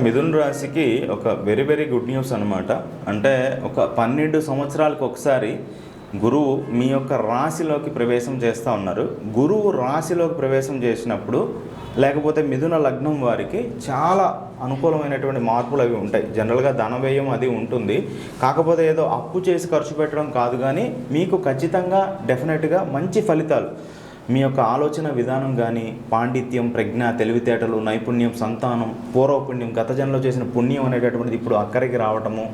మిథున రాశికి ఒక వెరీ వెరీ గుడ్ న్యూస్ అనమాట. అంటే ఒక 12 సంవత్సరాలకు ఒకసారి గురువు మీ యొక్క రాశిలోకి ప్రవేశం చేస్తూ ఉన్నారు. గురువు రాశిలోకి ప్రవేశం చేసినప్పుడు లేకపోతే మిథున లగ్నం వారికి చాలా అనుకూలమైనటువంటి మార్పులు అవి ఉంటాయి. జనరల్గా ధన వ్యయం అది ఉంటుంది. కాకపోతే ఏదో అప్పు చేసి ఖర్చు పెట్టడం కాదు, కానీ మీకు ఖచ్చితంగా డెఫినెట్గా మంచి ఫలితాలు మీ యొక్క ఆలోచన విధానం కానీ, పాండిత్యం, ప్రజ్ఞ, తెలివితేటలు, నైపుణ్యం, సంతానం, పూర్వపుణ్యం, గత జన్మలో చేసిన పుణ్యం అనేటటువంటిది ఇప్పుడు అక్కడికి రావటము,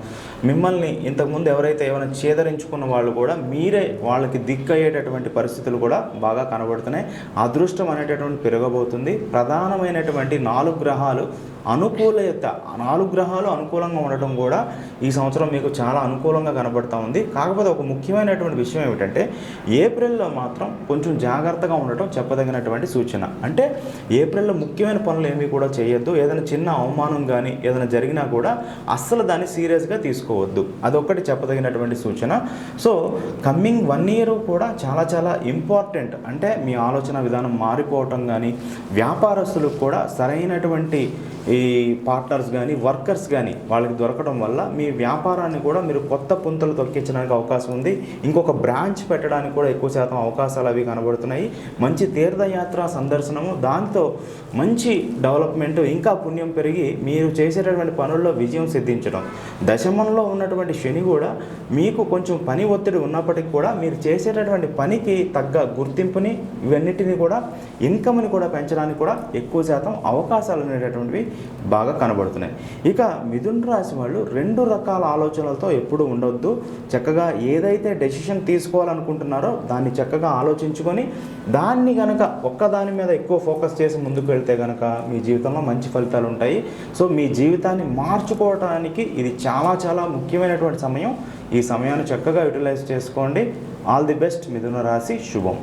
మిమ్మల్ని ఇంతకుముందు ఎవరైతే ఏమైనా చేదరించుకున్న వాళ్ళు కూడా మీరే వాళ్ళకి దిక్కయ్యేటటువంటి పరిస్థితులు కూడా బాగా కనబడుతున్నాయి. అదృష్టం అనేటటువంటి పెరగబోతుంది. ప్రధానమైనటువంటి 4 గ్రహాలు అనుకూలత, 4 గ్రహాలు అనుకూలంగా ఉండటం కూడా ఈ సంవత్సరం మీకు చాలా అనుకూలంగా కనబడుతూ ఉంది. కాకపోతే ఒక ముఖ్యమైనటువంటి విషయం ఏమిటంటే ఏప్రిల్లో మాత్రం కొంచెం జాగ్రత్తగా ఉండటం చెప్పదగినటువంటి సూచన. అంటే ఏప్రిల్లో ముఖ్యమైన పనులు ఏమీ కూడా చేయొద్దు. ఏదైనా చిన్న అవమానం కానీ ఏదైనా జరిగినా కూడా అస్సలు దాన్ని సీరియస్గా తీసుకోవద్దు. అదొక్కటి చెప్పదగినటువంటి సూచన. సో కమ్మింగ్ 1 ఇయర్ కూడా చాలా చాలా ఇంపార్టెంట్. అంటే మీ ఆలోచన విధానం మారిపోవటం కానీ, వ్యాపారస్తులకు కూడా సరైనటువంటి ఈ పార్ట్నర్స్ కానీ, వర్కర్స్ కానీ వాళ్ళకి దొరకడం వల్ల మీ వ్యాపారాన్ని కూడా మీరు కొత్త పుంతలు తొక్కించడానికి అవకాశం ఉంది. ఇంకొక బ్రాంచ్ పెట్టడానికి కూడా ఎక్కువ శాతం అవకాశాలు అవి కనబడుతున్నాయి. మంచి తీర్థయాత్ర సందర్శనము, దాంతో మంచి డెవలప్మెంట్, ఇంకా పుణ్యం పెరిగి మీరు చేసేటటువంటి పనుల్లో విజయం సిద్ధించడం. దశమంలో ఉన్నటువంటి శని కూడా మీకు కొంచెం పని ఒత్తిడి ఉన్నప్పటికీ కూడా మీరు చేసేటటువంటి పనికి తగ్గ గుర్తింపుని, ఇవన్నిటిని కూడా ఇన్కమ్ని కూడా పెంచడానికి కూడా ఎక్కువ శాతం అవకాశాలు అనేటటువంటివి బాగా కనబడుతున్నాయి. ఇక మిథున రాశి వాళ్ళు 2 రకాల ఆలోచనలతో ఎప్పుడూ ఉండొద్దు. చక్కగా ఏదైతే డెసిషన్ తీసుకోవాలనుకుంటున్నారో దాన్ని చక్కగా ఆలోచించుకొని దాన్ని కనుక ఒక్కదాని మీద ఎక్కువ ఫోకస్ చేసి ముందుకు వెళ్తే కనుక మీ జీవితంలో మంచి ఫలితాలు ఉంటాయి. సో మీ జీవితాన్ని మార్చుకోవడానికి ఇది చాలా చాలా ముఖ్యమైనటువంటి సమయం. ఈ సమయాన్ని చక్కగా యూటిలైజ్ చేసుకోండి. ఆల్ ది బెస్ట్ మిథున రాశి. శుభం.